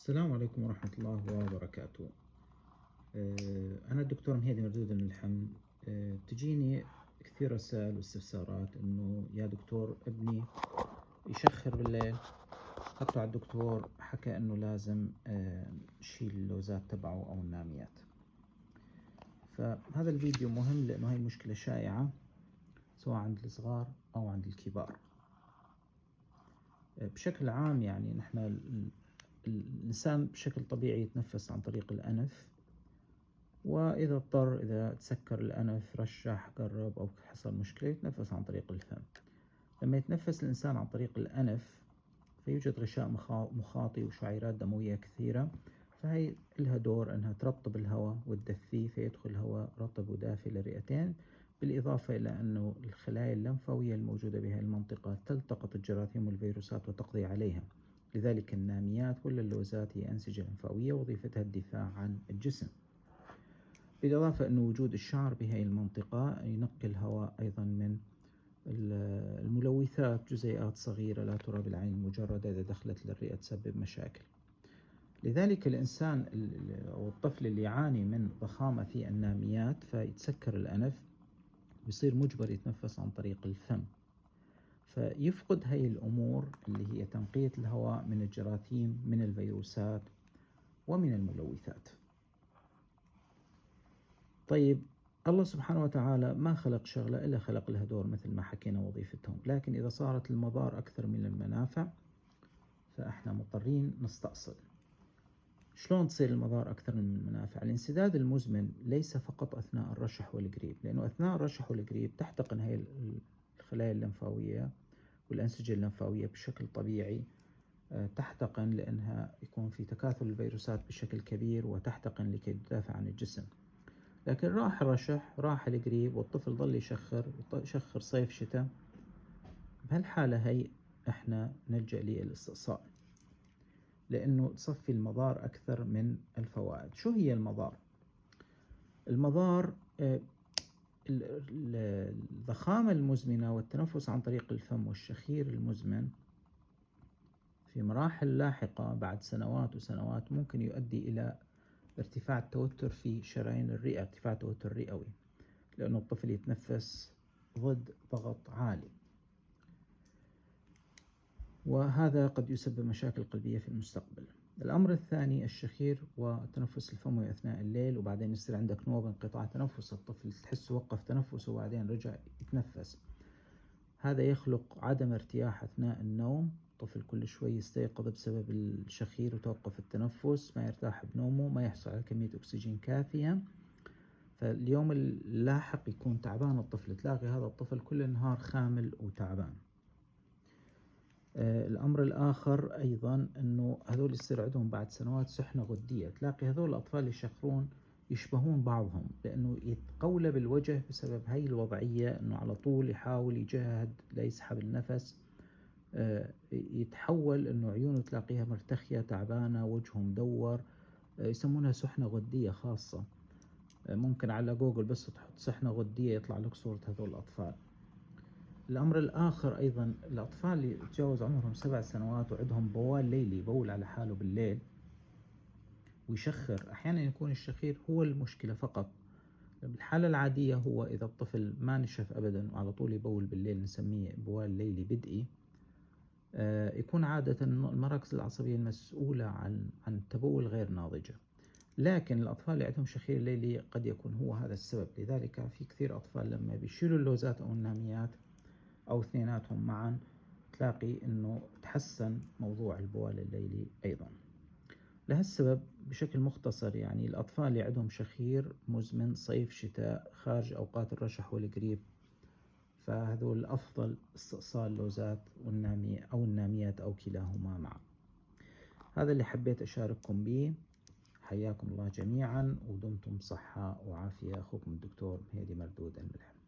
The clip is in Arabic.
السلام عليكم ورحمة الله وبركاته. أنا الدكتور مهيدي مردود الملحم. تجيني كثير رسائل واستفسارات إنه يا دكتور ابني يشخر بالليل، حتى على الدكتور حكى إنه لازم شيل اللوزات تبعه أو الناميات. فهذا الفيديو مهم لأنه هاي المشكلة شائعة سواء عند الصغار أو عند الكبار. بشكل عام يعني نحن الإنسان بشكل طبيعي يتنفس عن طريق الأنف، وإذا اضطر إذا تسكر الأنف رشح قرب أو حصل مشكلة يتنفس عن طريق الفم. لما يتنفس الإنسان عن طريق الأنف فيوجد غشاء مخاطي وشعيرات دموية كثيرة، فهي لها دور أنها ترطب الهواء وتدفيه فيدخل هواء رطب ودافئ للرئتين، بالإضافة إلى أنه الخلايا اللمفاوية الموجودة بهذه المنطقة تلتقط الجراثيم والفيروسات وتقضي عليها. لذلك الناميات ولا اللوزات هي أنسجة لمفاوية وظيفتها الدفاع عن الجسم. بالإضافة أن وجود الشعر بهذه المنطقة ينقي الهواء أيضا من الملوثات، جزيئات صغيرة لا ترى بالعين المجردة إذا دخلت للرئة تسبب مشاكل. لذلك الإنسان أو الطفل اللي يعاني من ضخامة في الناميات فيتسكر الأنف بيصير مجبر يتنفس عن طريق الفم، فيفقد هاي الأمور اللي هي تنقية الهواء من الجراثيم من الفيروسات ومن الملوثات. طيب الله سبحانه وتعالى ما خلق شغلة إلا خلق لها دور مثل ما حكينا وظيفتهم، لكن إذا صارت المضار أكثر من المنافع فإحنا مضطرين نستأصل. شلون تصير المضار أكثر من المنافع؟ الانسداد المزمن ليس فقط أثناء الرشح والقريب، لأنه أثناء الرشح والقريب تحتقن هي الخلايا اللمفاوية والأنسجة اللمفاوية بشكل طبيعي، تحتقن لأنها يكون في تكاثر الفيروسات بشكل كبير وتحتقن لكي تدافع عن الجسم. لكن راح الرشح راح القريب والطفل ظل يشخر صيف شتاء، بهالحالة هي احنا نلجأ للاستئصال لأنه تصفي المضار أكثر من الفوائد. شو هي المضار؟ المضار الضخامة المزمنة والتنفس عن طريق الفم والشخير المزمن في مراحل لاحقة بعد سنوات وسنوات ممكن يؤدي إلى ارتفاع التوتر في شرايين الرئة، ارتفاع توتر رئوي، لأنه الطفل يتنفس ضد ضغط عالي، وهذا قد يسبب مشاكل قلبية في المستقبل. الأمر الثاني الشخير والتنفس الفموي أثناء الليل، وبعدين يصير عندك نوبة انقطاع تنفس، الطفل تحسه وقف تنفسه وبعدين رجع يتنفس. هذا يخلق عدم ارتياح أثناء النوم، الطفل كل شوي يستيقظ بسبب الشخير وتوقف التنفس، ما يرتاح بنومه، ما يحصل على كمية أكسجين كافية، فاليوم اللاحق يكون تعبان الطفل، تلاقي هذا الطفل كل النهار خامل وتعبان. الأمر الآخر أيضا أنه هذول يصير عندهم بعد سنوات سحنة غدية، تلاقي هذول الأطفال اللي يشخرون يشبهون بعضهم لأنه يتقولب الوجه بسبب هاي الوضعية، أنه على طول يحاول يجهد ليسحب النفس، يتحول أنه عيونه تلاقيها مرتخية تعبانة، وجهه مدور، يسمونها سحنة غدية خاصة. ممكن على جوجل بس تحط سحنة غدية يطلع لك صورة هذول الأطفال. الأمر الآخر أيضا الأطفال اللي يتجاوز عمرهم 7 سنوات وعندهم بوال ليلي، يبول على حاله بالليل ويشخر، أحيانا يكون الشخير هو المشكلة فقط. بالحالة العادية هو إذا الطفل ما نشف أبدا وعلى طول يبول بالليل نسميه بوال ليلي بدئي، يكون عادة المراكز العصبية المسؤولة عن التبول غير ناضجة. لكن الأطفال اللي عندهم شخير ليلي قد يكون هو هذا السبب، لذلك في كثير أطفال لما بيشيلوا اللوزات أو الناميات أو اثنيناتهم معا تلاقي أنه تحسن موضوع البوال الليلي أيضا. لهالسبب بشكل مختصر يعني الأطفال اللي عندهم شخير مزمن صيف شتاء خارج أوقات الرشح والقريب فهذول الأفضل استئصال اللوزات والنامية أو الناميات أو كلاهما معا. هذا اللي حبيت أشارككم به. حياكم الله جميعا ودمتم بصحة وعافية. أخوكم الدكتور مهيدي مردود الملحم.